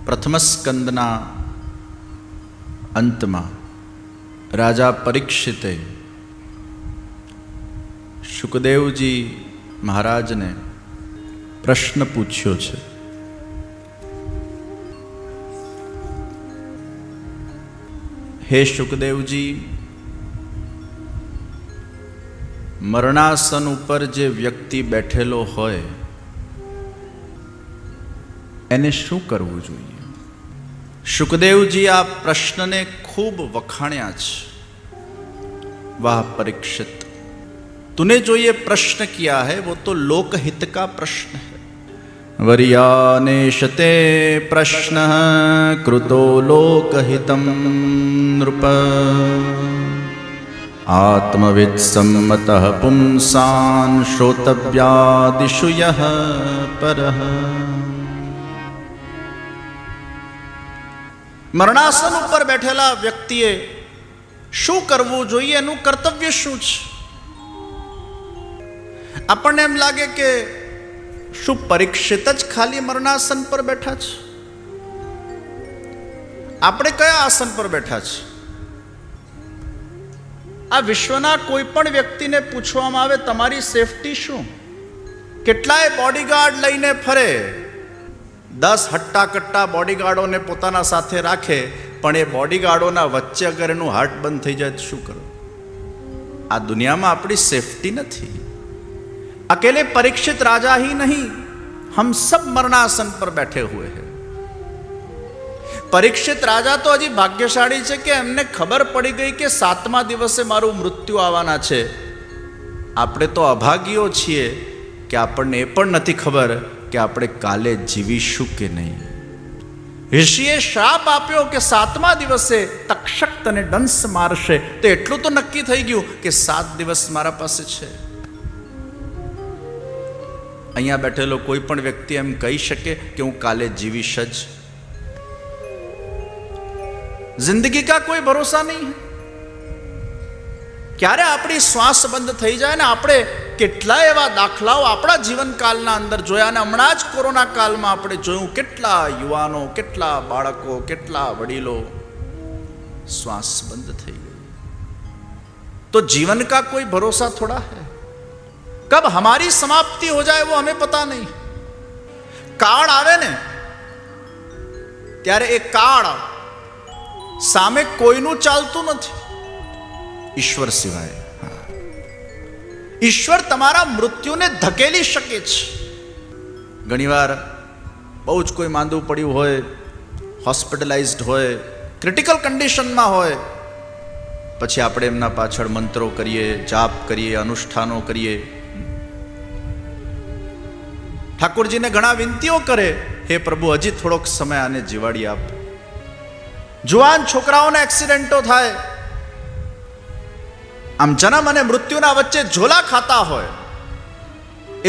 પ્રથમ સ્કંદના અંતમાં રાજા પરીક્ષિતે શુકદેવજી મહારાજને પ્રશ્ન પૂછ્યો છે. હે શુકદેવજી, મરણાસન ઉપર જે વ્યક્તિ બેઠેલો હોય એને શું કરવું જોઈએ? શુકદેવજી આ પ્રશ્નને ખૂબ વખાણ્યા છે. વાહ परीक्षित, तूने जो ये प्रश्न किया है वो तो लोकहित का प्रश्न है. वर्यानेशते प्रश्न कृतो लोकहितं नृप आत्मवित् सम्मतः पुंसान् श्रोतव्यादिषु यः परः. મરણાસન ઉપર બેઠેલા વ્યક્તિએ શું કરવું જોઈએ, એનું કર્તવ્ય શું છે? આપણને એમ લાગે કે શું પરીક્ષિત જ ખાલી મરણાસન પર બેઠા છે? આપણે કયા આસન પર બેઠા છે? આ વિશ્વના કોઈ પણ વ્યક્તિને પૂછવામાં આવે તમારી સેફટી શું? કેટલાય બોડીગાર્ડ લઈને ફરે, 10 હટ્ટા કટ્ટા બોડીગાર્ડોને પોતાના સાથે રાખે, પણ એ બોડીગાર્ડોના વચ્ચે અગર એનું હાર્ટ બંધ થઈ જાય તો શું કરો? આ દુનિયામાં આપણી સેફટી નથી. अकेले परीक्षित राजा ही नहीं, हम सब मरणासन पर बैठे हुए हैं. परीक्षित राजा तो हजी भाग्यशाળી છે કે એમને ખબર પડી ગઈ કે 7મા દિવસે મારું મૃત્યુ આવવાના છે. આપણે તો અભાગીઓ છીએ કે આપણને એ પણ નથી ખબર કે આપણે કાલે જીવીશું કે નહીં. ઋષિએ શ્રાપ આપ્યો કે 7મા દિવસે તક્ષક તને ડંસ મારશે, તો એટલું તો નક્કી થઈ ગયું કે 7 દિવસ મારા પાસે છે. અહીંયા બેઠેલો કોઈ પણ વ્યક્તિ એમ કહી શકે કે હું કાલે જીવીશ જ? જિંદગી કા કોઈ ભરોસા નહીં. ક્યારે આપણી શ્વાસ બંધ થઈ જાય ને આપણે કેટલાય એવા દાખલાઓ આપણા જીવનકાળના અંદર જોયા, અને હમણાં જ કોરોના કાળમાં આપણે જોયું કેટલા યુવાનો, કેટલા બાળકો, કેટલા વડીલો શ્વાસ બંધ થઈ ગઈ. તો जीवन का कोई भरोसा थोड़ा है. कब हमारी समाप्ति हो जाए वो हमें पता नहीं. काળ આવે ને ત્યારે એ કાળ સામે કોઈનું ચાલતું નથી ઈશ્વર સિવાય. ઈશ્વર તમારા મૃત્યુને ધકેલી શકે છે. ઘણીવાર બહુ જ કોઈ માંદું પડ્યું હોય, હોસ્પિટલાઇઝ્ડ હોય, ક્રિટિકલ કન્ડિશનમાં હોય, પછી આપણે એમના પાછળ મંત્રો કરીએ, જાપ કરીએ, અનુષ્ઠાનો કરીએ. ઠાકોરજીને ઘણા વિનંતીઓ કરે, હે પ્રભુ હજી થોડોક સમય આને જીવાડી આપ. જુવાન છોકરાઓના એક્સિડન્ટો થાય, આમ જન્મ અને મૃત્યુના વચ્ચે ઝોલા ખાતા હોય.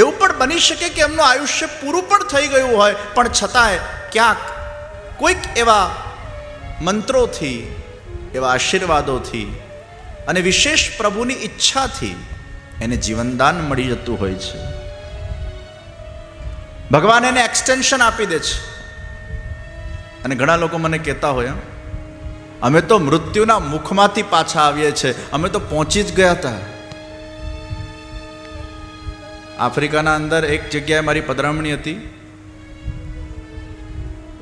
એવું પણ બની શકે કે એમનું આયુષ્ય પૂરું પણ થઈ ગયું હોય, પણ છતાંય ક્યાંક કોઈક એવા મંત્રોથી, એવા આશીર્વાદોથી અને વિશેષ પ્રભુની ઈચ્છાથી એને જીવનદાન મળી જતું હોય છે. ભગવાન એને એક્સટેન્શન આપી દે છે. અને ઘણા લોકો મને કહેતા હોય, અમે તો મૃત્યુના મુખમાંથી પાછા આવીએ છીએ, અમે તો પહોંચી જ ગયા હતા. આફ્રિકાના અંદર એક જગ્યાએ મારી પધરામણી હતી,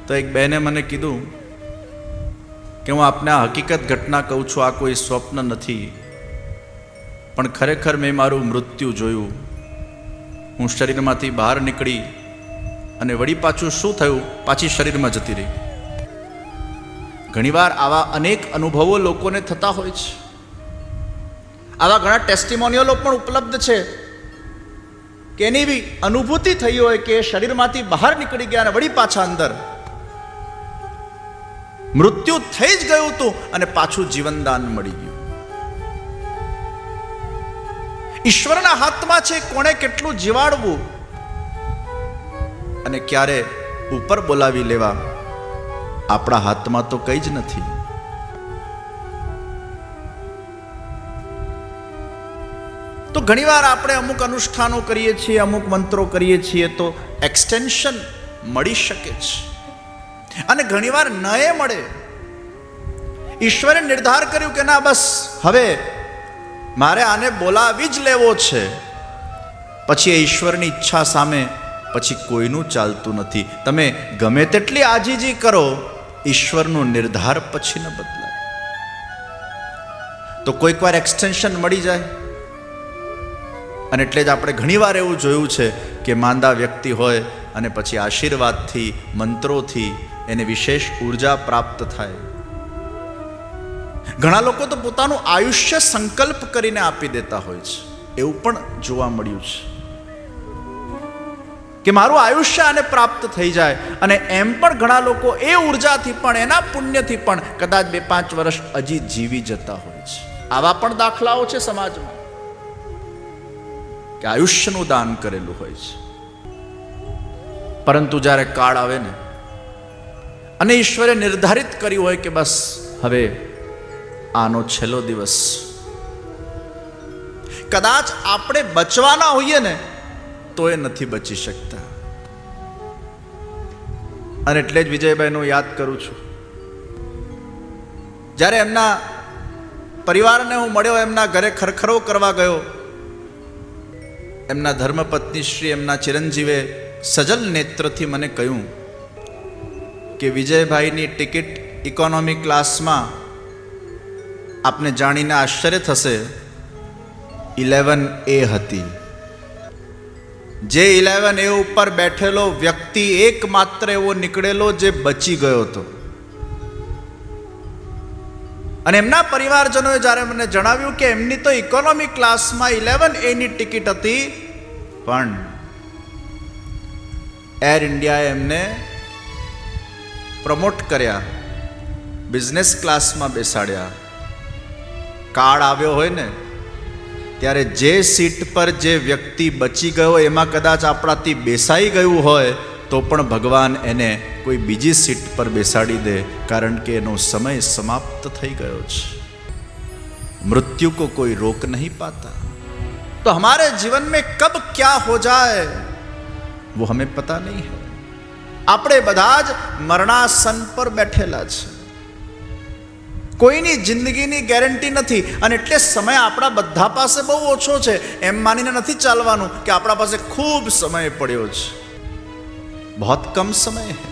તો એક બહેને મને કીધું કે હું આપને આ હકીકત ઘટના કહું છું, આ કોઈ સ્વપ્ન નથી, પણ ખરેખર મેં મારું મૃત્યુ જોયું. હું શરીરમાંથી બહાર નીકળી અને વળી પાછું શું થયું, પાછી શરીરમાં જતી રહી. ઘણીવાર આવા અનેક અનુભવો લોકોને થતા હોય છે. આવા ઘણા ટેસ્ટિમોનિયલો પણ ઉપલબ્ધ છે કે એની બી અનુભૂતિ થઈ હોય કે શરીરમાંથી બહાર નીકળી ગયા અને વળી પાછા અંદર. મૃત્યુ થઈ જ ગયું હતું અને પાછું જીવનદાન મળી ગયું. ઈશ્વરના હાથમાં છે કોણે કેટલું જીવાડવું અને ક્યારે ઉપર બોલાવી લેવા. આપણા હાથમાં તો કંઈ જ નથી. તો ઘણીવાર આપણે અમુક અનુષ્ઠાનો કરીએ છીએ, અમુક મંત્રો કરીએ છીએ તો એક્સટેન્શન મળી શકે છે, અને ઘણીવાર ન એ મળે. ઈશ્વરે નિર્ધાર કર્યું કે ના, બસ હવે મારે આને બોલાવી જ લેવો છે, પછી એ ઈશ્વરની ઈચ્છા સામે પછી કોઈનું ચાલતું નથી. તમે ગમે તેટલી આજીજી કરો, ઈશ્વરનો નિર્ધાર પછી ન બદલાય. તો કોઈક વાર એક્સટેન્શન મળી જાય, અને એટલે જ આપણે ઘણીવાર એવું જોયું છે કે માંદા વ્યક્તિ હોય અને પછી આશીર્વાદથી, મંત્રોથી એને વિશેષ ઉર્જા પ્રાપ્ત થાય. ઘણા લોકો તો પોતાનું આયુષ્ય સંકલ્પ કરીને આપી દેતા હોય છે, એવું પણ જોવા મળ્યું છે કે મારું આયુષ્ય આને પ્રાપ્ત થઈ જાય. અને એમ પણ ઘણા લોકો એ ઉર્જાથી પણ, એના પુણ્યથી પણ કદાચ 2-5 વર્ષ હજી જીવી જતા હોય છે. આવા પણ દાખલાઓ છે સમાજમાં કે આયુષ્યનું દાન કરેલું હોય છે. પરંતુ જ્યારે કાળ આવે ને, અને ઈશ્વરે નિર્ધારિત કર્યું હોય કે બસ હવે આનો છેલ્લો દિવસ, કદાચ આપણે બચવાના હોઈએ ને તો એ નથી બચી શકતા. અને એટલે જ વિજયભાઈનું યાદ કરું છું. જ્યારે એમના પરિવારને હું મળ્યો, એમના ઘરે ખરખરો કરવા ગયો, એમના ધર્મપત્ની શ્રી, એમના ચિરંજીવે સજલ નેત્રથી મને કહ્યું કે વિજયભાઈની ટિકિટ ઇકોનોમી ક્લાસમાં આપને જાણીને આશ્ચર્ય થશે, 11A હતી. જે 11A ઉપર બેઠેલો વ્યક્તિ એકમાત્ર એવો નીકળેલો જે બચી ગયો હતો. અને એમના પરિવારજનોએ જ્યારે મને જણાવ્યું કે એમની તો ઇકોનોમી ક્લાસમાં 11A ની ટિકિટ હતી, પણ એર ઇન્ડિયાએ એમને પ્રમોટ કર્યા, બિઝનેસ ક્લાસમાં બેસાડ્યા. કાળ આવ્યો હોય ને ત્યારે જે સીટ પર જે વ્યક્તિ બચી ગયો એમાં કદાચ આપણાથી બેસાઈ ગયું હોય તો પણ ભગવાન એને કોઈ બીજી સીટ પર બેસાડી દે, કારણ કે એનો સમય સમાપ્ત થઈ ગયો છે. मृत्यु को कोई रोक नहीं पाता. तो हमारे जीवन में कब क्या हो जाए वो हमें पता नहीं है. આપણે બધા જ મરણાસન પર બેઠેલા છે. કોઈની જિંદગીની ગેરંટી નથી, અને એટલે સમય આપણા બધા પાસે બહુ ઓછો છે એમ માનીને નથી ચાલવાનું કે આપણા પાસે ખૂબ સમય પડ્યો છે. बहुत कम समय है,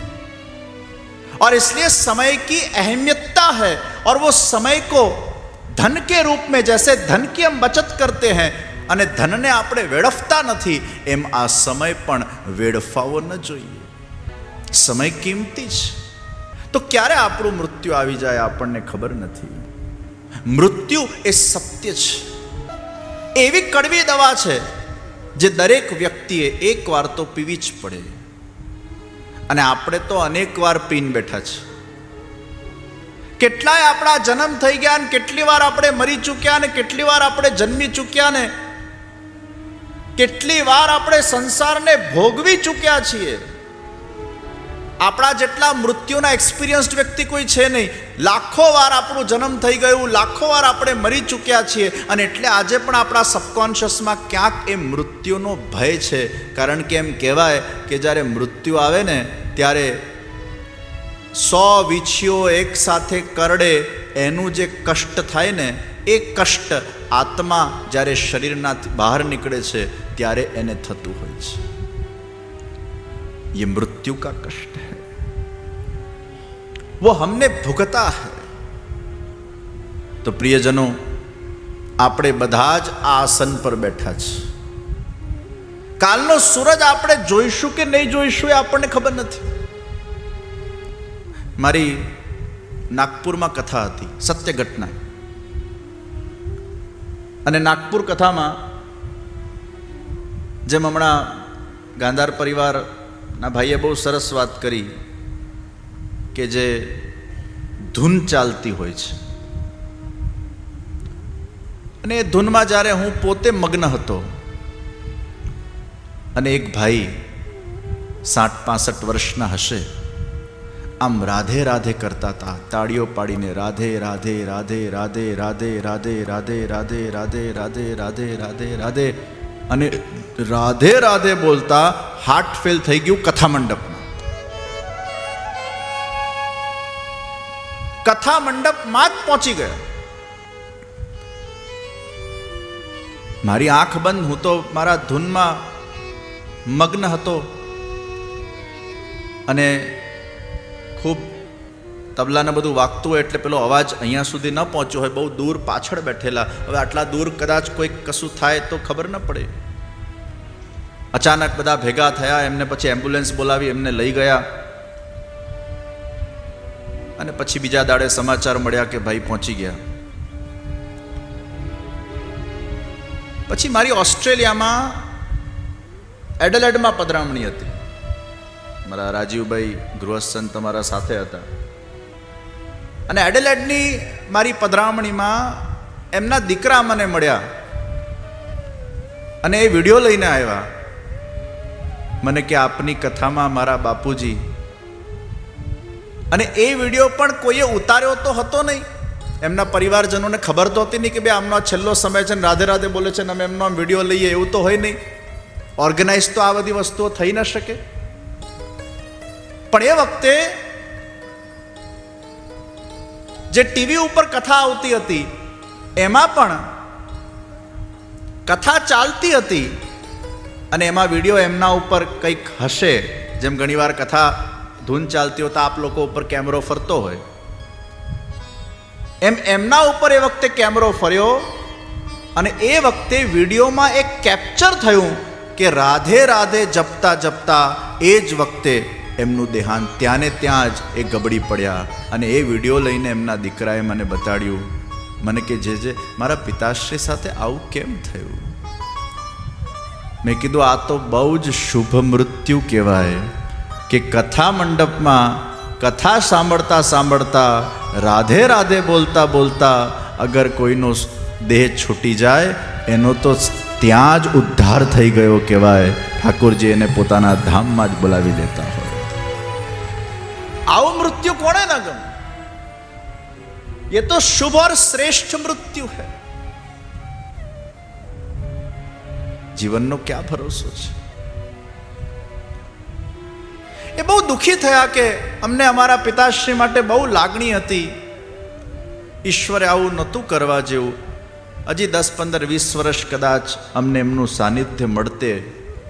और इसलिए समय की अहमियतता है. और वो समय को धन के रूप में, जैसे धन की हम बचत करते हैं અને ધનને આપણે વેડફતા નથી, એમ આ સમય પણ વેડફાવો ન જોઈએ. સમય કિંમતી છે. તો ક્યારે આપણું મૃત્યુ આવી જાય આપણને ખબર નથી. મૃત્યુ એ સત્ય છે, એવી કડવી દવા છે જે દરેક વ્યક્તિએ એકવાર તો પીવી જ પડે. અને આપણે તો અનેક વાર પીને બેઠા છે. કેટલાય આપણા જન્મ થઈ ગયા ને કેટલી વાર આપણે મરી ચૂક્યા ને કેટલી વાર આપણે જન્મી ચૂક્યા ને કેટલી વાર આપણે સંસારને ભોગવી ચૂક્યા છીએ. આપણા જેટલા મૃત્યુના એક્સપિરિયન્સ્ડ વ્યક્તિ કોઈ છે નહીં. લાખો વાર આપણું જન્મ થઈ ગયું, લાખો વાર આપણે મરી ચૂક્યા છીએ. અને એટલે આજે પણ આપણા સબકોન્શિયસમાં ક્યાંક એ મૃત્યુનો ભય છે. કારણ કે એમ કહેવાય કે જ્યારે મૃત્યુ આવે ને ત્યારે 100 વીંછીઓ એક સાથે કરડે એનું જે કષ્ટ થાય ને, એ કષ્ટ આત્મા જ્યારે શરીરના બહાર નીકળે છે ત્યારે એને થતું હોય છે. ये मृत्यु का कष्ट है, वो हमने भुगता है. तो प्रियजनों, આપણે બધા જ આ આસન પર બેઠા છે. કાલનો સૂરજ આપણે જોઈશું કે નહીં જોઈશું એ આપણને ખબર નથી. મારી નાગપુરમાં કથા હતી, સત્ય ઘટના. અને નાગપુર કથામાં જેમ હમણાં ગાંધાર પરિવારના ભાઈએ બહુ સરસ વાત કરી કે જે ધૂન ચાલતી હોય છે, અને એ ધૂનમાં જ્યારે હું પોતે મગ્ન હતો અને એક ભાઈ 60-65 વર્ષના હશે આમ રાધે રાધે કરતા હતા, તાળીઓ પાડીને રાધે રાધે રાધે રાધે રાધે રાધે રાધે રાધે રાધે રાધે રાધે રાધે રાધે, અને રાધે રાધે બોલતા હાર્ટ ફેલ થઈ ગયું કથા મંડપમાં. કથા મંડપમાં જ પહોંચી ગયા. મારી આંખ બંધ, હું તો મારા ધૂનમાં મગ્ન હતો અને ખૂબ તબલાને બધું વાગતું હોય એટલે પેલો અવાજ અહીંયા સુધી ન પહોંચ્યો હોય, બહુ દૂર પાછળ બેઠેલા. હવે આટલા દૂર કદાચ કોઈક કશું થાય તો ખબર ન પડે. અચાનક બધા ભેગા થયા, એમને પછી એમ્બ્યુલન્સ બોલાવી એમને લઈ ગયા, અને પછી બીજા દાડે સમાચાર મળ્યા કે ભાઈ પહોંચી ગયા. પછી મારી ઓસ્ટ્રેલિયામાં એડલેડમાં પધરામણી હતી. મારા રાજીવભાઈ ગૃહસ્થ તમારા સાથે હતા, અને એડલેડની મારી પધરામણીમાં એમના દીકરા મને મળ્યા અને એ વિડીયો લઈને આવ્યા. મને કે આપની કથામાં મારા બાપુજી, અને એ વિડીયો પણ કોઈએ ઉતાર્યો તો હતો નહીં. એમના પરિવારજનોને ખબર તો હતી નહીં કે ભાઈ આમનો છેલ્લો સમય છે ને રાધે રાધે બોલે છે ને અમે એમનો આમ વિડીયો લઈએ, એવું તો હોય નહીં. ઓર્ગેનાઇઝ તો આ બધી વસ્તુઓ થઈ ન શકે. પણ એ વખતે જે ટીવી ઉપર કથા આવતી હતી એમાં પણ કથા ચાલતી હતી, અને એમાં વિડીયો એમના ઉપર કંઈક હશે. જેમ ઘણીવાર કથા ધૂન ચાલતી હોય તો આપ લોકો ઉપર કેમેરો ફરતો હોય, એમ એમના ઉપર એ વખતે કેમેરો ફર્યો, અને એ વખતે વિડીયોમાં એક કેપ્ચર થયું કે રાધે રાધે જપતા જપતા એ જ વખતે એમનું દેહાંત ત્યાં ને ત્યાં જ એ ગબડી પડ્યા. અને એ વિડીયો લઈને એમના દીકરાએ મને બતાડ્યું. મને કે જે મારા પિતાશ્રી સાથે આવું કેમ થયું? મેં કીધું આ તો બહુ જ શુભ મૃત્યુ કહેવાય કે કથા મંડપમાં કથા સાંભળતા સાંભળતા રાધે રાધે બોલતા બોલતા અગર કોઈનો દેહ છૂટી જાય એનો તો ત્યાં જ ઉદ્ધાર થઈ ગયો કહેવાય. ઠાકોરજી એને પોતાના ધામમાં જ બોલાવી લેતા હોય. આવું મૃત્યુ કોને ના ગમે? ये तो शुभ और श्रेष्ठ मृत्यु है. જીવનનો ક્યાં ભરોસો છે? એ બહુ દુઃખી થયા કે અમને અમારા પિતાશ્રી માટે બહુ લાગણી હતી, ઈશ્વરે આવું નહોતું કરવા જેવું. હજી 10, 15, 20 વર્ષ કદાચ અમને એમનું સાનિધ્ય મળતે,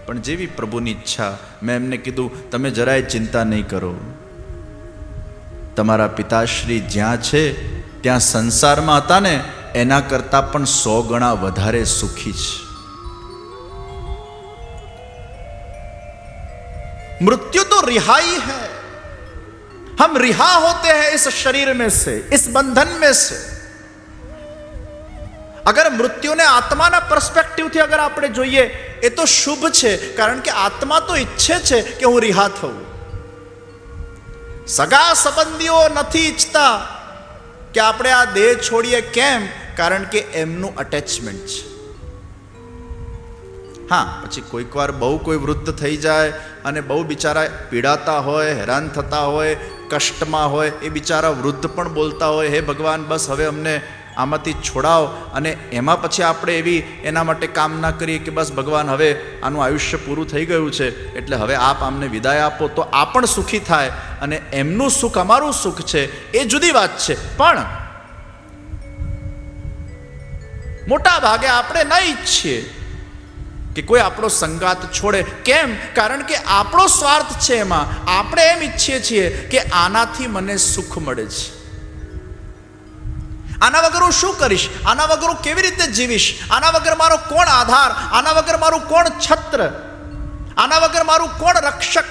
પણ જેવી પ્રભુની ઈચ્છા. મેં એમને કીધું તમે જરાય ચિંતા નહીં કરો, તમારા પિતાશ્રી જ્યાં છે ત્યાં સંસારમાં હતા ને એના કરતાં પણ 100 ગણા વધારે સુખી છે. मृत्यु तो रिहाई है. हम रिहा होते हैं इस शरीर में से, इस बंधन में से. अगर मृत्युने आत्माना पर्सपेक्टिवથી अगर આપણે જોઈએ એ તો શુભ છે, કારણ કે આત્મા તો ઈચ્છે છે કે હું રિહા થઉં. સગા સંબંધીઓ નથી ઈચ્છતા કે આપણે આ દેહ છોડીએ. કેમ? કારણ કે એમનું અટેચમેન્ટ છે. હા, પછી કોઈક વાર બહુ કોઈ વૃદ્ધ થઈ જાય અને બહુ બિચારા પીડાતા હોય, હેરાન થતા હોય, કષ્ટમાં હોય, એ બિચારા વૃદ્ધ પણ બોલતા હોય હે ભગવાન બસ હવે અમને આમાંથી છોડાવ. અને એમાં પછી આપણે એવી એના માટે કામના કરીએ કે બસ ભગવાન હવે આનું આયુષ્ય પૂરું થઈ ગયું છે એટલે હવે આપ આમને વિદાય આપો, તો આ પણ સુખી થાય અને એમનું સુખ અમારું સુખ છે એ જુદી વાત છે. પણ મોટા ભાગે આપણે ન ઈચ્છીએ કે કોઈ આપણો સંગાત છોડે. કેમ? કારણ કે આપણો સ્વાર્થ છે એમાં. આપણે એમ ઈચ્છીએ છીએ કે આનાથી મને સુખ મળે છે, આના વગર હું શું કરીશ, આના વગર હું કેવી રીતે જીવીશ, આના વગર મારો કોણ આધાર, આના વગર મારું કોણ છત્ર, આના વગર મારું કોણ રક્ષક,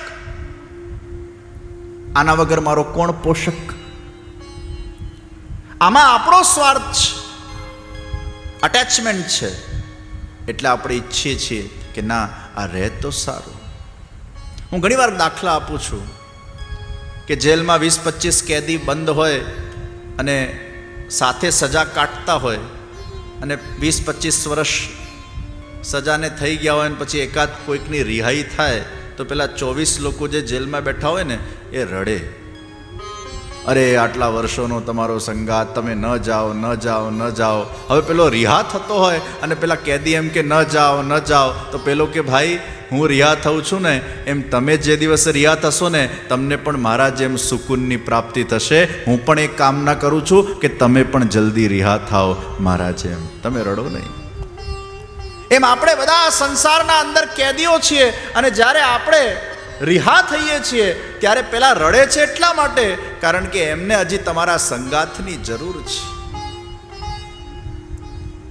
આના વગર મારો કોણ પોષક. આમાં આપણો સ્વાર્થ છે, અટેચમેન્ટ છે. એટલે આપણે ઈચ્છીએ છીએ કે ના આ રહે તો સારું. હું ઘણીવાર દાખલા આપું છું કે જેલમાં 20-25 કેદી બંધ હોય અને સાથે સજા કાટતા હોય, અને 20-25 વર્ષ સજાને થઈ ગયા હોય, અને પછી એકાદ કોઈકની રિહાઈ થાય તો પેલા 24 લોકો જે જેલમાં બેઠા હોય ને એ રડે. અરે આટલા વર્ષોનો તમારો સંગાત, તમે ન જાઓ ન જાઓ ન જાઓ. હવે પેલો રિહા થતો હોય અને પેલા કેદી એમ કે ન જાઓ ન જાઓ, તો પેલો કે ભાઈ હું રિહા થઉં છું ને એમ તમે જે દિવસે રિહા થશો ને તમને પણ મારા જેમ સુકૂનની પ્રાપ્તિ થશે. હું પણ એક કામના કરું છું કે તમે પણ જલ્દી રિહા થાઓ મારા જેમ. તમે રડો નહીં. એમ આપણે બધા સંસારના અંદર કેદીઓ છીએ, અને જ્યારે આપણે રિહા થઈએ છીએ ત્યારે પેલા રડે છે એટલા માટે કારણ કે એમને હજી તમારા સંગાથની જરૂર છે.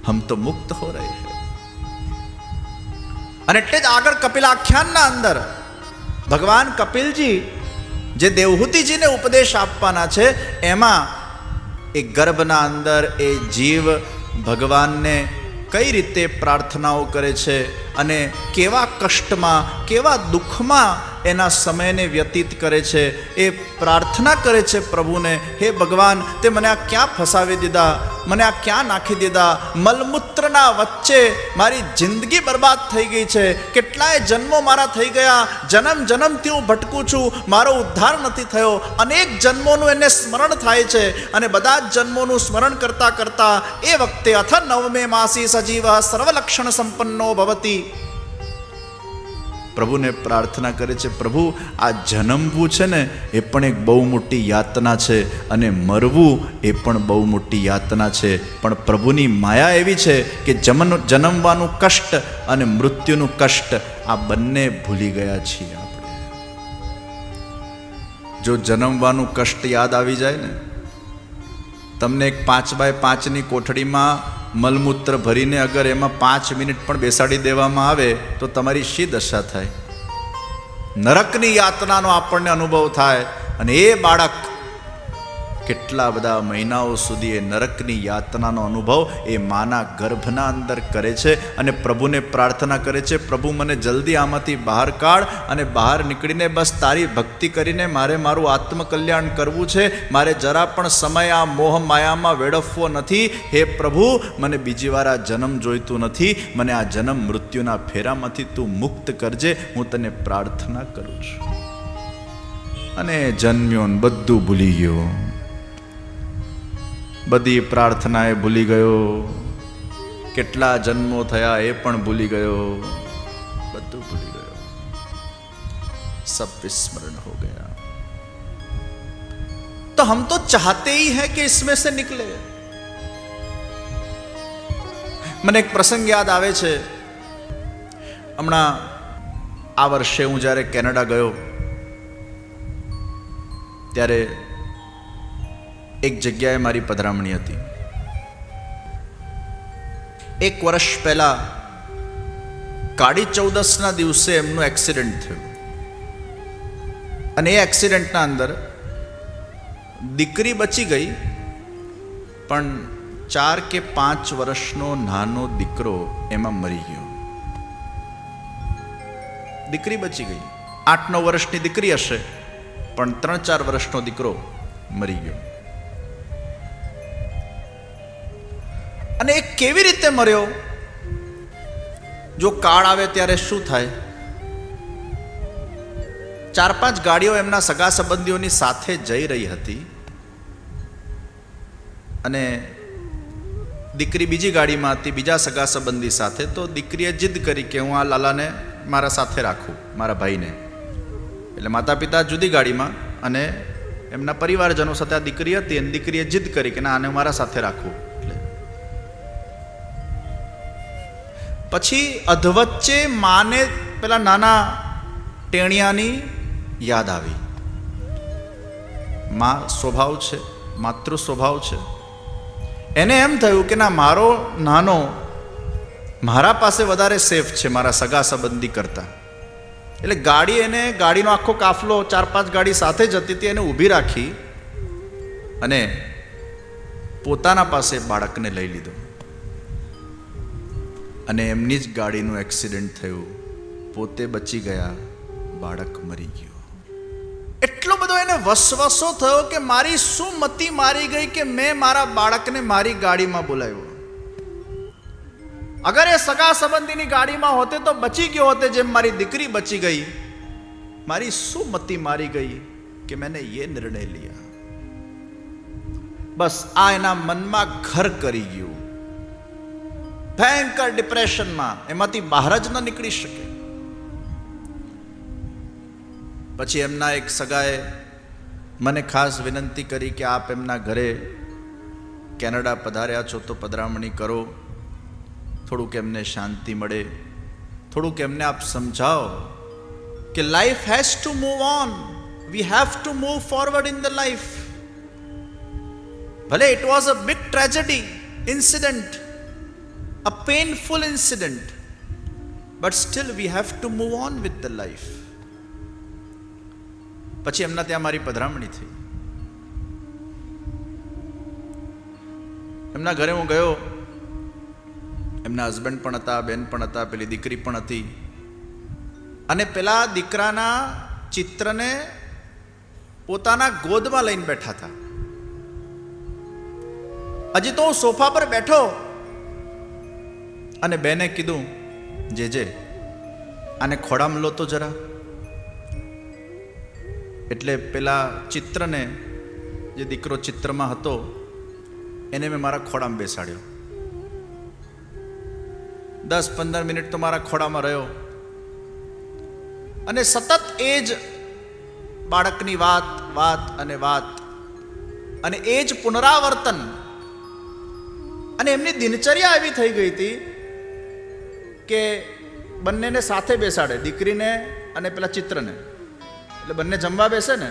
હમ તો મુક્ત હો રહે હૈ. અને એટલે જ આગળ કપિલાખ્યાનના અંદર ભગવાન કપિલજી જે દેવહૂતિજીને ઉપદેશ આપવાના છે એમાં એ ગર્ભના અંદર એ જીવ ભગવાનને કઈ રીતે પ્રાર્થનાઓ કરે છે અને કેવા કષ્ટમાં કેવા દુઃખમાં એના સમયને વ્યતીત કરે છે. એ પ્રાર્થના કરે છે પ્રભુને, હે ભગવાન તે મને આ ક્યાં ફસાવી દીધા, મને આ ક્યાં નાખી દીધા, મલમૂત્રના વચ્ચે મારી જિંદગી બરબાદ થઈ ગઈ છે, કેટલાય જન્મો મારા થઈ ગયા, જન્મ જન્મથી હું ભટકું છું, મારો ઉદ્ધાર નથી થયો. અનેક જન્મોનું એને સ્મરણ થાય છે અને બધા જ જન્મોનું સ્મરણ કરતાં કરતાં એ વખતે અથ નવમે માસી સજીવ સર્વલક્ષણ સંપન્નો ભવતી પ્રભુને પ્રાર્થના કરે છે, પ્રભુ આ જન્મવું છે ને એ પણ એક બહુ મોટી યાતના છે અને મરવું એ પણ બહુ મોટી યાતના છે. પણ પ્રભુની માયા એવી છે કે જન્મવાનું કષ્ટ અને મૃત્યુનું કષ્ટ આ બંને ભૂલી ગયા છીએ આપણે. જો જન્મવાનું કષ્ટ યાદ આવી જાય ને, તમને એક 5x5ની કોઠડીમાં મલમૂત્ર ભરીને અગર એમાં 5 મિનિટ પણ બેસાડી દેવામાં આવે તો તમારી શી દશા થાય? નરકની યાતનાનો આપણને અનુભવ થાય. અને એ બાળક કેટલા બધા મહિનાઓ સુધી એ નરકની યાતનાનો અનુભવ એ માના ગર્ભના અંદર કરે છે અને પ્રભુને પ્રાર્થના કરે છે, પ્રભુ મને જલ્દી આમાંથી બહાર કાઢ અને બહાર નીકળીને બસ તારી ભક્તિ કરીને મારે મારું આત્મકલ્યાણ કરવું છે, મારે જરા પણ સમય આ મોહ માયામાં વેડફવો નથી. હે પ્રભુ મને બીજી વાર આ જન્મ જોઈતું નથી, મને આ જન્મ મૃત્યુના ફેરામાંથી તું મુક્ત કરજે, હું તને પ્રાર્થના કરું છું. અને જન્મ્યો ને બધું ભૂલી ગયો, બધી પ્રાર્થનાએ ભૂલી ગયો, કેટલા જન્મો થયા એ પણ ભૂલી ગયો, બધું ભૂલી ગયો, सब विस्मरण हो गया. तो हम तो चाहते ही हैं कि इसमें से निकले. મને એક પ્રસંગ યાદ આવે છે. હમણાં આ વર્ષે હું જ્યારે કેનેડા ગયો ત્યારે એક જગ્યાએ મારી પધરામણી હતી. 1 વર્ષ પહેલા કાળી ચૌદસના દિવસે એમનું એક્સિડન્ટ થયું અને એ એક્સિડન્ટના અંદર દીકરી બચી ગઈ, પણ 4 કે 5 વર્ષનો નાનો દીકરો એમાં મરી ગયો. દીકરી બચી ગઈ, 8-9 વર્ષની દીકરી હશે, પણ 3-4 વર્ષનો દીકરો મરી ગયો. અને એ કેવી રીતે મર્યો? જો કાળ આવે ત્યારે શું થાય? 4-5 ગાડીઓ એમના સગા સંબંધીઓની સાથે જઈ રહી હતી અને દીકરી બીજી ગાડીમાં હતી બીજા સગા સંબંધી સાથે. તો દીકરીએ જીદ કરી કે હું આ લાલાને મારા સાથે રાખું, મારા ભાઈને. એટલે માતા પિતા જુદી ગાડીમાં અને એમના પરિવારજનો સાથે આ દીકરી હતી અને દીકરીએ જીદ કરી કે ના આને મારા સાથે રાખવું. પછી અધવચ્ચે માને પેલા નાના ટેણિયાની યાદ આવી. માં સ્વભાવ છે, માતૃ સ્વભાવ છે. એને એમ થયું કે ના મારો નાનો મારા પાસે વધારે સેફ છે મારા સગા સંબંધી કરતા. એટલે ગાડીનો આખો કાફલો 4-5 ગાડી સાથે જ હતી, એને ઊભી રાખી અને પોતાના પાસે બાળકને લઈ લીધો. અને એમની જ ગાડીનું એક્સિડન્ટ થયું, પોતે બચી ગયા, બાળક મરી ગયો. એટલો બધો એને વસવસો થયો કે મારી શું મતિ મારી ગઈ કે મેં મારા બાળકને મારી ગાડીમાં બોલાવ્યો. અગર એ સગા સંબંધીની ગાડીમાં હોતે તો બચી ગયો હોતે, જેમ મારી દીકરી બચી ગઈ. મારી શું મતિ મારી ગઈ કે મેને ये निर्णय लिया. બસ આ એના મનમાં ઘર કરી ગયું, ભયંકર ડિપ્રેશનમાં, એમાંથી બહાર જ ન નીકળી શકે. પછી એમના એક સગાએ મને ખાસ વિનંતી કરી કે આપ એમના ઘરે કેનેડા પધાર્યા છો તો પધરામણી કરો, થોડુંક એમને શાંતિ મળે, થોડુંક એમને આપ સમજાવો કે life has to move on, we have to move forward in the life. ભલે it was a big tragedy incident, a painful incident, but still we have to move on with the life. પછી એમના ત્યાં મારી પધરામણી થઈ. એમના ઘરે હું ગયો, એમના હસબન્ડ પણ હતા, બેન પણ હતા, પેલી દીકરી પણ હતી, અને પેલા દીકરાના ચિત્રને પોતાના ગોદમાં લઈને બેઠા હતા. હજી તો હું સોફા પર બેઠો અને બેને કીધું, જે આને ખોળામાં લો તો જરા. એટલે પેલા ચિત્રને, જે દીકરો ચિત્રમાં હતો, એને મેં મારા ખોળામાં બેસાડ્યો. 10-15 મિનિટ તો મારા ખોળામાં રહ્યો, અને સતત એ જ બાળકની વાત અને વાત, અને એ જ પુનરાવર્તન. અને એમની દિનચર્યા એવી થઈ ગઈ હતી કે બંનેને સાથે બેસાડે, દીકરીને અને પેલા ચિત્રને. એટલે બંને જમવા બેસે ને,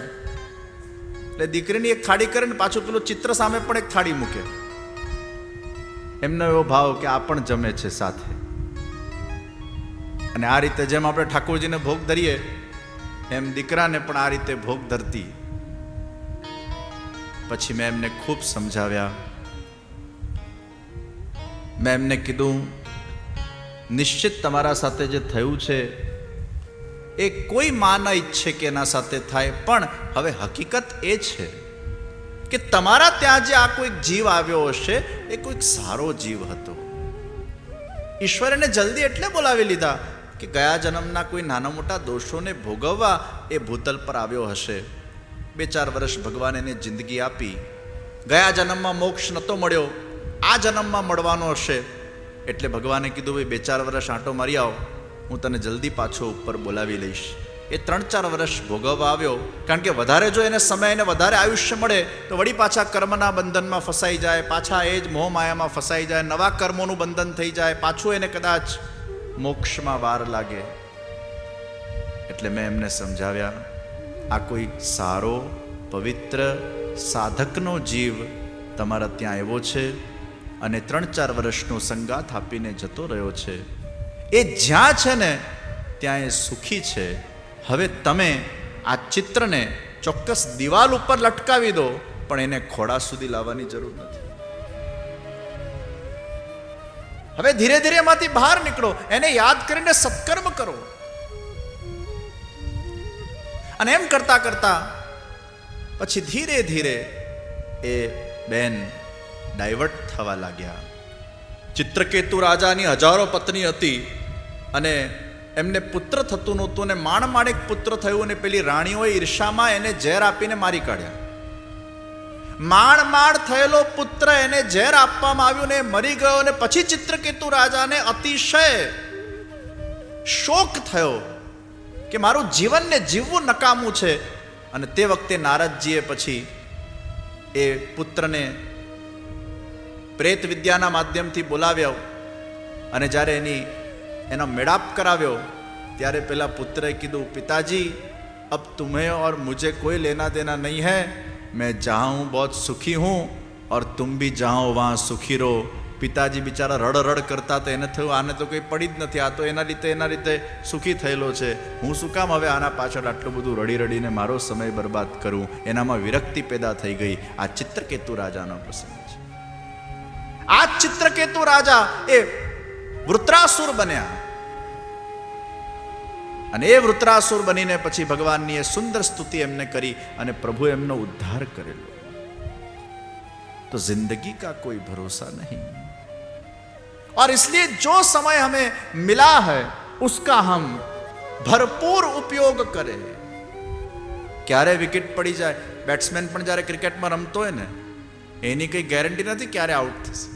એટલે દીકરીની એક થાળી કરે ને પાછું પેલું ચિત્ર સામે પણ એક થાળી મૂકે. એમનો એવો ભાવ કે આ પણ જમે છે સાથે. અને આ રીતે જેમ આપણે ઠાકોરજીને ભોગ ધરીએ એમ દીકરાને પણ આ રીતે ભોગ ધરતી. પછી મેં એમને ખૂબ સમજાવ્યા. મેં એમને કીધું, નિશ્ચિત તમારા સાથે જે થયું છે એ કોઈ માં ન ઈચ્છે કે એના સાથે થાય, પણ હવે હકીકત એ છે કે તમારા ત્યાં જે આ કોઈક જીવ આવ્યો હશે એ કોઈક સારો જીવ હતો. ઈશ્વરે એને જલ્દી એટલે બોલાવી લીધા કે ગયા જન્મના કોઈ નાના મોટા દોષોને ભોગવવા એ ભૂતલ પર આવ્યો હશે. 2-4 વર્ષ ભગવાન એને જિંદગી આપી. ગયા જન્મમાં મોક્ષ નહોતો મળ્યો, આ જન્મમાં મળવાનો હશે, એટલે ભગવાને કીધું, ભાઈ 2-4 વર્ષ આંટો મારી આવો, હું તને જલ્દી પાછો ઉપર બોલાવી લઈશ. એ 3-4 વર્ષ ભોગવવા આવ્યો, કારણ કે વધારે જો એને સમય, એને વધારે આયુષ્ય મળે તો વળી પાછા કર્મના બંધનમાં ફસાઈ જાય, પાછા એ જ મોહમાયામાં ફસાઈ જાય, નવા કર્મોનું બંધન થઈ જાય, પાછું એને કદાચ મોક્ષમાં વાર લાગે. એટલે મેં એમને સમજાવ્યા, આ કોઈ સારો પવિત્ર સાધકનો જીવ તમારા ત્યાં આવ્યો છે અને 3-4 વર્ષનો સંગાથ આપીને જતો રહ્યો છે. એ જ્યાં છે ને ત્યાં એ સુખી છે. હવે તમે આ ચિત્રને ચોક્કસ દિવાલ ઉપર લટકાવી દો, પણ એને ખોળા સુધી લાવવાની જરૂર નથી. હવે ધીરે ધીરે એમાંથી બહાર નીકળો, એને યાદ કરીને સત્કર્મ કરો. અને એમ કરતા કરતા પછી ધીરે ધીરે એ બેન ડાયવર્ટ થવા લાગ્યા. ચિત્રકેતુ રાજાની 1000 પત્ની હતી અને એમને પુત્ર થતું નહોતું, અને માણમાણિક પુત્ર થયું, અને પેલી રાણીઓએ ઈર્ષામાં એને ઝેર આપીને મારી કાઢ્યા. માણ થયેલો પુત્ર એને ઝેર આપવામાં આવ્યું ને મરી ગયો. અને પછી ચિત્રકેતુ રાજાને અતિશય શોક થયો કે મારું જીવનને જીવવું નકામું છે. અને તે વખતે નારદજીએ પછી એ પુત્રને પ્રેત વિદ્યાના માધ્યમથી બોલાવ્યો, અને જ્યારે એનો મેળાપ કરાવ્યો ત્યારે પેલા પુત્રએ કીધું, પિતાજી अब तुम्हें और मुझे कोई लेना देना नहीं है, मैं जहाँ हूँ बहुत सुखी हूँ और तुम भी जहाँ हो वहाँ सुखी रहो. પિતાજી બિચારા રડ કરતા હતા. એને થયું આને તો કંઈ પડી જ નથી, આ તો એના રીતે સુખી થયેલો છે, હું શું કામ હવે આના પાછળ આટલું બધું રડીને મારો સમય બરબાદ કરું. એનામાં વિરક્તિ પેદા થઈ ગઈ. આ ચિત્રકેતુ રાજાનો પ્રસંગ છે. આ ચિત્રકેતુ રાજા એ વૃત્રાસુર બન્યા, અને એ વૃત્રાસુર બનીને પછી ભગવાનની એ સુંદર સ્તુતિ એમને કરી અને પ્રભુ એમનો ઉદ્ધાર કરેલો. तो जिंदगी का कोई भरोसा नहीं, और इसलिए जो समय हमें मिला है उसका हम भरपूर उपयोग करें. ક્યારે વિકેટ પડી જાય, બેટ્સમેન પણ જ્યારે ક્રિકેટમાં રમતો હોય ને એની કઈ ગેરંટી નથી ક્યારે આઉટ થશે.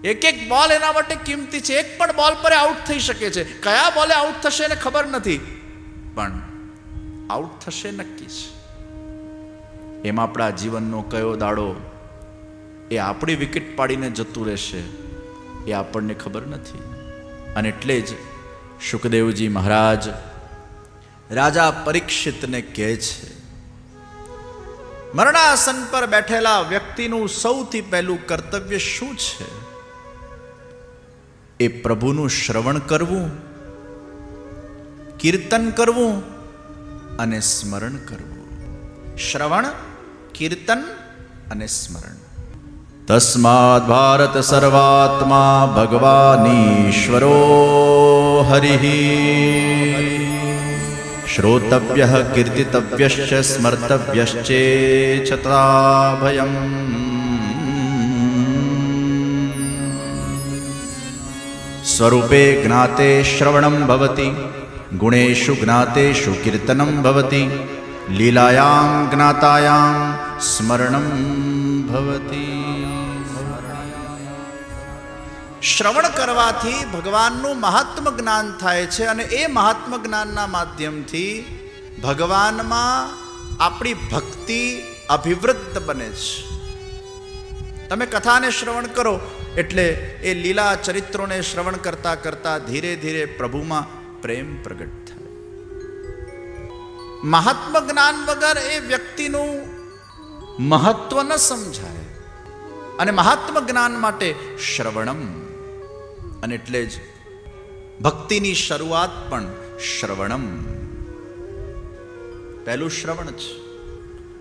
એક એક બોલ એના માટે કિંમતી છે. એક પણ બોલ પર આઉટ થઈ શકે છે. કયા બોલે આઉટ થશે એને ખબર નથી, પણ આઉટ થશે નક્કી છે. એમ આપણા જીવનનો કયો દાડો એ આપણી વિકેટ પાડીને જતું રહેશે એ આપણને ખબર નથી. અને એટલે જ શુકદેવજી મહારાજ રાજા પરીક્ષિતને કહે છે, મરણાસન પર બેઠેલા વ્યક્તિનું સૌથી પહેલું કર્તવ્ય શું છે? એ પ્રભુનું શ્રવણ કરવું, કીર્તન કરવું અને સ્મરણ કરવું. શ્રવણ, કીર્તન અને સ્મરણ. તસ્માદ ભારત સર્વાત્મા ભગવાનીશ્વરો હરિઃ શ્રોતવ્યઃ કીર્તિતવ્યશ્ચ સ્મર્તવ્યશ્ચેચ્છતાભયમ. સ્વરૂપે જ્ઞાતે શ્રવણમ ભવતિ, ગુણેષુ જ્ઞાતેષુ કીર્તનમ ભવતિ, લીલાયામ જ્ઞાતાયામ સ્મરણમ ભવતિ. શ્રવણ કરવાથી ભગવાનનું મહાત્મ જ્ઞાન થાય છે અને એ મહાત્મ જ્ઞાનના માધ્યમથી ભગવાનમાં આપણી ભક્તિ અભિવૃદ્ધ બને છે. તમે કથાને શ્રવણ કરો એટલે એ લીલા ચરિત્રોને શ્રવણ કરતા કરતા ધીરે ધીરે પ્રભુમાં પ્રેમ પ્રગટ થાય. મહાત્મ જ્ઞાન વગર એ વ્યક્તિનું મહત્વ ન સમજાય. અને મહાત્મ જ્ઞાન માટે શ્રવણમ. અને એટલે જ ભક્તિની શરૂઆત પણ શ્રવણમ. પહેલું શ્રવણ છે.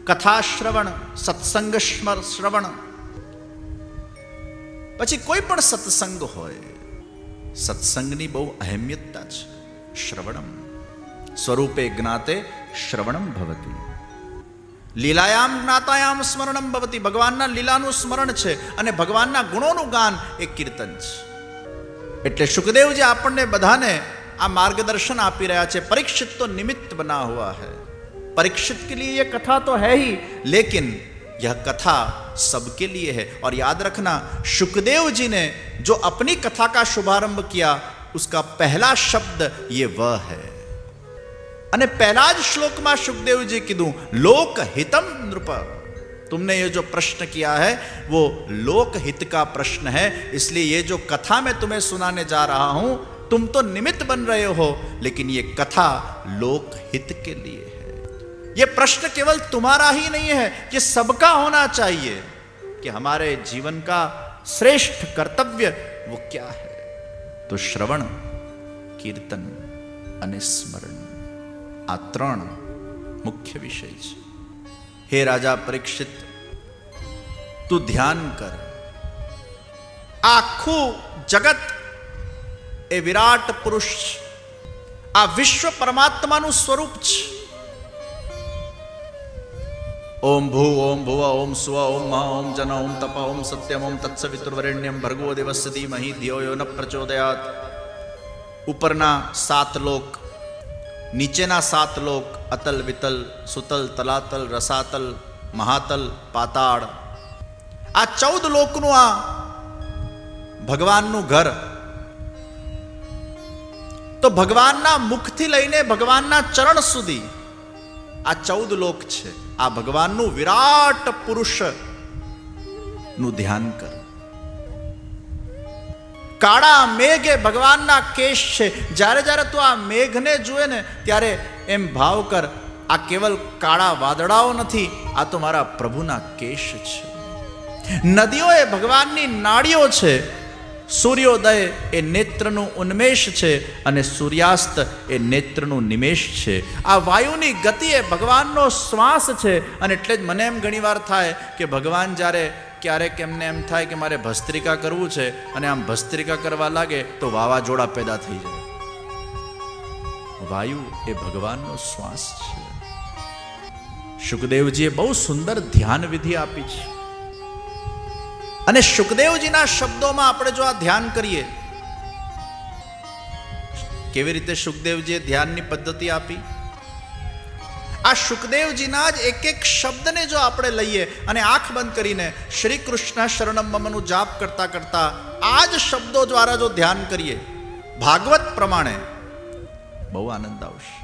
કથા શ્રવણ, સત્સંગ શ્રવણ. પછી કોઈ પણ સત્સંગ હોય, સત્સંગની બહુ અહેમિયતતા છે. શ્રવણમ. સ્વરૂપે જ્ઞાતે શ્રવણમ ભવતિ, લીલાયામ જ્ઞાતાયામ સ્મરણમ ભવતિ. ભગવાનના લીલાનું સ્મરણ છે અને ભગવાનના ગુણોનું ગાન એ કીર્તન છે. એટલે સુખદેવજી આપણને બધાને આ માર્ગદર્શન આપી રહ્યા છે. परीक्षित तो निमित्त बना हुआ है, परीक्षित के लिए ये कथा तो है ही, लेकिन यह कथा सबके लिए है. और याद रखना, सुखदेव जी ने जो अपनी कथा का शुभारंभ किया उसका पहला शब्द ये वह है. અને पहला જ શ્લોકમાં સુખદેવજી કીધું, લોકહિતમ નૃપ. तुमने ये जो प्रश्न किया है वो लोकहित का प्रश्न है, इसलिए ये जो कथा मैं तुम्हें सुनाने जा रहा हूं, तुम तो निमित्त बन रहे हो, लेकिन ये कथा लोकहित के लिए है. ये प्रश्न केवल तुम्हारा ही नहीं है, ये सबका होना चाहिए कि हमारे जीवन का श्रेष्ठ कर्तव्य वो क्या है. तो श्रवण, कीर्तन અને સ્મરણ, આ ત્રણ મુખ્ય વિષય છે. હે રાજા પરીક્ષિત, તું ધ્યાન કર. આખું જગત એ વિરાટ પુરુષ છે. આ વિશ્વ પરમાત્માનું સ્વરૂપ છે. ઓમ ભૂ ઓમ ભુવ ઓમ સ્વ ઓમ મા ઓમ જન ઓમ તપ ઓમ સત્યમ ઓમ તત્સવિતુર્વરેણ્યમ ભર્ગો દેવસ્ય ધીમહિ ધિયો યો ન પ્રચોદયાત. ઉપરના 7 લોક, નીચેના 7 લોક, અતલ વિતલ સુતલ તલાતલ રસાતલ મહાતલ પાતાળ, આ 14 લોકનું આ ભગવાનનું ઘર. તો ભગવાનના મુખથી લઈને ભગવાનના ચરણ સુધી આ 14 લોક છે. આ ભગવાનનું વિરાટ પુરુષ નું ધ્યાન કર. કાળા મેઘ એ ભગવાનના કેશ છે. જ્યારે જ્યારે તું આ મેઘને જુએ ને ત્યારે એમ ભાવ કર, આ કેવલ કાળા વાદળાઓ નથી, આ તો મારા પ્રભુના કેશ છે. નદીઓ એ ભગવાનની નાડીઓ છે. સૂર્યોદય એ નેત્રનું ઉન્મેષ છે અને સૂર્યાસ્ત એ નેત્રનું નિમેષ છે. આ વાયુની ગતિ એ ભગવાનનો શ્વાસ છે. અને એટલે જ મને એમ ઘણીવાર થાય કે ભગવાન જ્યારે ક્યારેક એમને એમ થાય કે મારે ભસ્ત્રિકા કરવું છે અને આમ ભસ્ત્રિકા કરવા લાગે તો વાવાઝોડા પેદા થઈ જાય. વાયુ એ ભગવાનનો શ્વાસ છે. સુખદેવજીએ બહુ સુંદર ધ્યાન વિધિ આપી છે. અને સુખદેવજીના શબ્દોમાં આપણે જો આ ધ્યાન કરીએ, કેવી રીતે સુખદેવજીએ ધ્યાનની પદ્ધતિ આપી. આ શુકદેવજીના જ એક એક શબ્દને જો આપણે લઈએ અને આંખ બંધ કરીને શ્રી કૃષ્ણ શરણમ મમનું જાપ કરતા કરતા આ જ શબ્દો દ્વારા જો ધ્યાન કરીએ ભાગવત પ્રમાણે, બહુ આનંદ આવશે.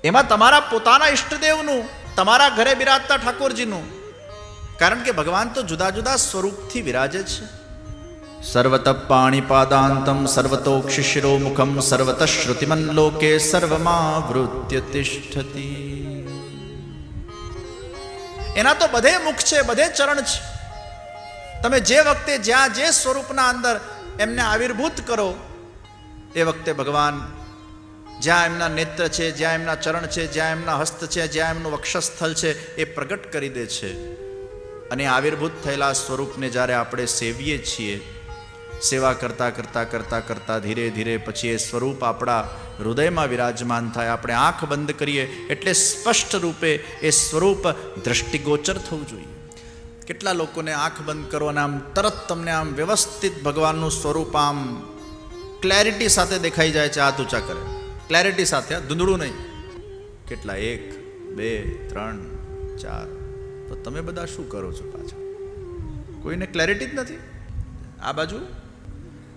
એમાં તમારા પોતાના ઈષ્ટદેવનું, તમારા ઘરે બિરાજતા ઠાકોરજીનું, કારણ કે ભગવાન તો જુદા જુદા સ્વરૂપથી વિરાજે છે. સર્વત પાણીપાદાંતમ સર્વતોક્ષિશિરો મુખમ સર્વત શ્રુતિમન લોકે સર્વમાવૃત્ય તિષ્ઠતિ. એના તો બધે મુખ છે, બધે ચરણ છે. તમે જે વખતે જ્યાં જે સ્વરૂપના અંદર એમને આવિર્ભૂત કરો એ વખતે ભગવાન જ્યાં એમના નેત્ર છે, જ્યાં એમના ચરણ છે, જ્યાં એમના હસ્ત છે, જ્યાં એમનું વક્ષસ્થળ છે એ પ્રગટ કરી દે છે. અને આવિર્ભૂત થયેલા સ્વરૂપને જ્યારે આપણે સેવીએ છીએ, સેવા કરતા કરતા કરતા કરતા ધીરે ધીરે પછી એ સ્વરૂપ આપણા હૃદયમાં વિરાજમાન થાય. આપણે આંખ બંધ કરીએ એટલે સ્પષ્ટ રૂપે એ સ્વરૂપ દ્રષ્ટિગોચર થવું જોઈએ. કેટલા લોકોને આંખ બંધ કરો અને આમ તરત તમને આમ વ્યવસ્થિત ભગવાનનું સ્વરૂપ આમ ક્લેરિટી સાથે દેખાઈ જાય છે. હાથ ઊંચા કરે, ક્લેરિટી સાથે, ધૂંધળું નહીં. કેટલા? 1, 2, 3, 4. તો તમે બધા શું કરો છો પાછા? કોઈને ક્લેરિટી જ નથી. આ બાજુ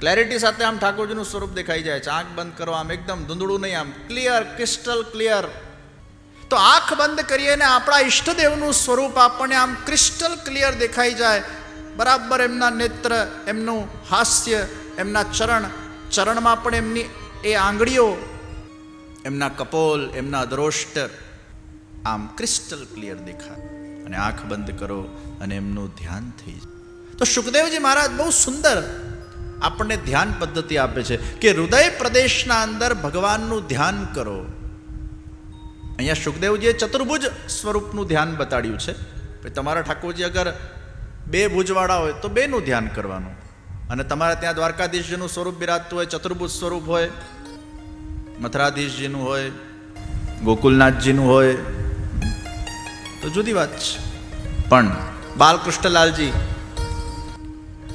ક્લેરિટી સાથે આમ ઠાકોરજીનું સ્વરૂપ દેખાઈ જાય છે. આંખ બંધ કરો, આમ એકદમ ધૂંધળું નહીં, આમ ક્લિયર, ક્રિસ્ટલ ક્લિયર. તો આંખ બંધ કરીએ ને આપણા ઈષ્ટદેવનું સ્વરૂપ આપણને આમ ક્રિસ્ટલ ક્લિયર દેખાઈ જાય. બરાબર એમના નેત્ર, એમનું હાસ્ય, એમના ચરણમાં પણ એમની એ આંગળીઓ, એમના કપોલ, એમના અધરોષ્ટ આમ ક્રિસ્ટલ ક્લિયર દેખાય. અને આંખ બંધ કરો અને એમનું ધ્યાન થઈ જાય. તો શુકદેવજી મહારાજ બહુ સુંદર આપણને ધ્યાન પદ્ધતિ આપે છે કે હૃદય પ્રદેશના અંદર ભગવાનનું ધ્યાન કરો. અહીંયા શુકદેવજીએ ચતુર્ભુજ સ્વરૂપનું ધ્યાન બતાડ્યું છે. તમારા ઠાકોરજી અગર 2 ભુજવાળા હોય તો 2નું ધ્યાન કરવાનું. અને તમારે ત્યાં દ્વારકાધીશજીનું સ્વરૂપ બિરાજતું હોય, ચતુર્ભુજ સ્વરૂપ હોય, મથરાધીશજીનું હોય, ગોકુલનાથજીનું હોય તો જુદી વાત છે. પણ બાલકૃષ્ણલાલજી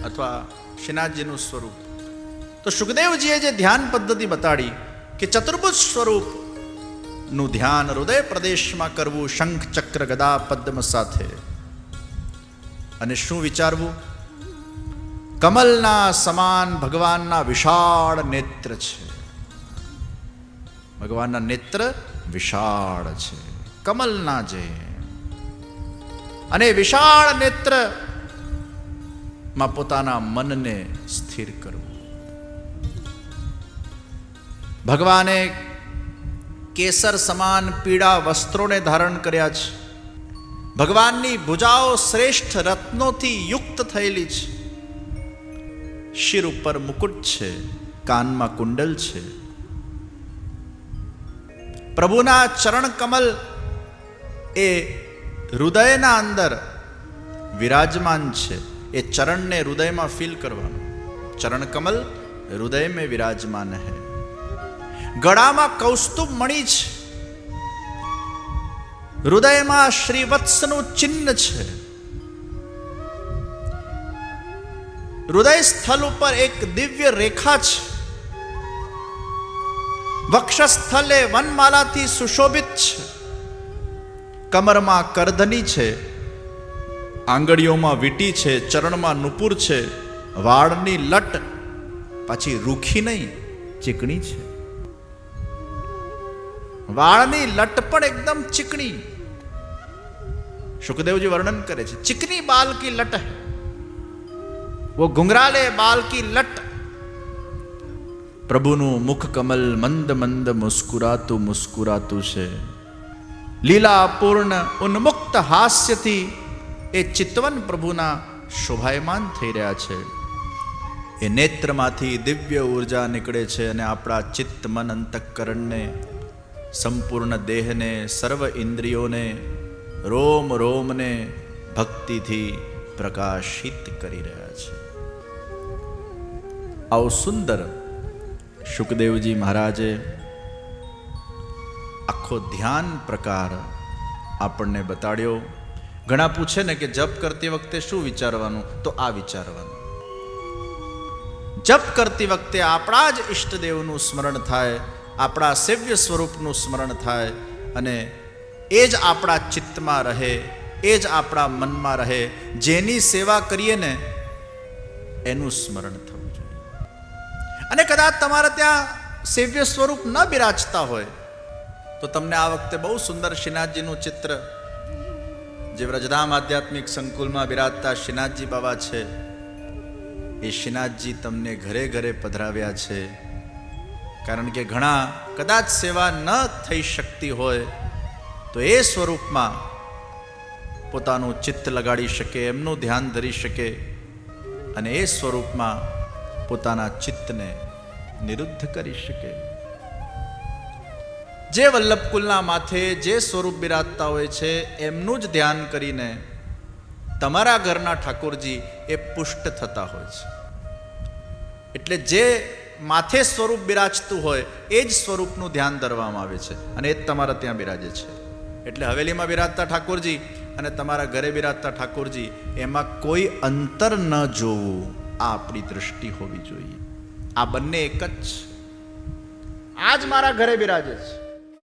અથવા શ્રીનાથજીનું સ્વરૂપ, તો શુકદેવજીએ જે ધ્યાન પદ્ધતિ બતાડી કે ચતુર્ભુજ સ્વરૂપનું ધ્યાન હૃદય પ્રદેશમાં કરવું, શંખ ચક્ર ગદા પદ્મ સાથે. અને શું વિચારવું? કમલના સમાન ભગવાનના વિશાળ નેત્ર છે. ભગવાનના નેત્ર વિશાળ છે, કમલના જે. અને વિશાળ નેત્ર માં પોતાના મનને સ્થિર કરવું. ભગવાને કેસર સમાન પીળા વસ્ત્રોને ધારણ કર્યા છે. ભગવાનની ભુજાઓ શ્રેષ્ઠ રત્નોથી યુક્ત થયેલી છે. શિર ઉપર મુકુટ છે, કાનમાં કુંડલ છે. પ્રભુના ચરણ કમલ એ હૃદયના અંદર વિરાજમાન છે. એ ચરણને હૃદયમાં ફીલ કરવાનું. ચરણ કમલ હૃદય में विराजमान है. ગળામાં કૌસ્તુભ મણિ છે, હૃદયમાં શ્રીવત્સનું ચિહ્ન છે. હૃદય સ્થળ ઉપર એક દિવ્ય રેખા છે. વક્ષસ્થલે વનમાલાથી સુશોભિત છે. કમરમાં કરધની છે, આંગળીઓમાં વીંટી છે, ચરણમાં નુપુર છે. વાળની લટ પાછી રૂખી નહીં, ચીકણી છે. વાળની લટ પણ એકદમ ચીકણી. शुकदेव जी वर्णन करे छे, चिकनी बाल की लट है, वो घुंघराले बाल की लट. प्रभुનું મુખ કમલ મંદ મંદ મુસ્કુરાતું મુસ્કુરાતું છે. લીલા પૂર્ણ ઉન્મુક્ત હાસ્યથી એ ચિતવન પ્રભુના શોભાયમાન થઈ રહ્યા છે. એ નેત્રમાંથી દિવ્ય ઉર્જા નીકળે છે અને આપણા ચિત્ત મન અંતઃકરણને, સંપૂર્ણ દેહને, સર્વ ઇન્દ્રિયોને, રોમ રોમને ભક્તિથી પ્રકાશિત કરી રહ્યા છે. આવો સુંદર શુકદેવજી મહારાજે આખો ધ્યાન પ્રકાર આપણને બતાડ્યો. ઘણા પૂછે ને કે જપ કરતી વખતે શું વિચારવાનું, તો આ વિચારવાનું. જપ કરતી વખતે આપણા જ ઈષ્ટદેવનું સ્મરણ થાય, આપણા સેવ્ય સ્વરૂપનું સ્મરણ થાય અને એ જ આપણા ચિત્તમાં રહે, એ જ આપણા મનમાં રહે. જેની સેવા કરીએ ને એનું સ્મરણ થવું જોઈએ. અને કદાચ તમારે ત્યાં સેવ્ય સ્વરૂપ ન બિરાજતા હોય તો તમને આ વખતે બહુ સુંદર શ્રીનાથજીનું ચિત્ર, જે વ્રજધામ આધ્યાત્મિક સંકુલમાં બિરાજતા શ્રીનાથજી બાબા છે, એ શ્રીનાથજી તમને ઘરે ઘરે પધરાવ્યા છે. કારણ કે ઘણા કદાચ સેવા ન થઈ શકતી હોય તો એ સ્વરૂપમાં પોતાનું ચિત્ત લગાડી શકે, એમનું ધ્યાન ધરી શકે અને એ સ્વરૂપમાં પોતાના ચિત્તને નિરુદ્ધ કરી શકે. જે વલ્લભકુલના માથે જે સ્વરૂપ બિરાજતા હોય છે એમનું જ ધ્યાન કરીને તમારા ઘરના ઠાકોરજી એ પુષ્ટ થતા હોય છે. એટલે જે માથે સ્વરૂપ બિરાજતું હોય એ જ સ્વરૂપનું ધ્યાન ધરવામાં આવે છે અને એ જ તમારા ત્યાં બિરાજે છે. એટલે હવેલીમાં બિરાજતા ઠાકોરજી અને તમારા ઘરે બિરાજતા ઠાકોરજી, એમાં કોઈ અંતર ન જોવું, આ આપણી દૃષ્ટિ હોવી જોઈએ. આ બંને એક જ છે. આ જ મારા ઘરે બિરાજે છે,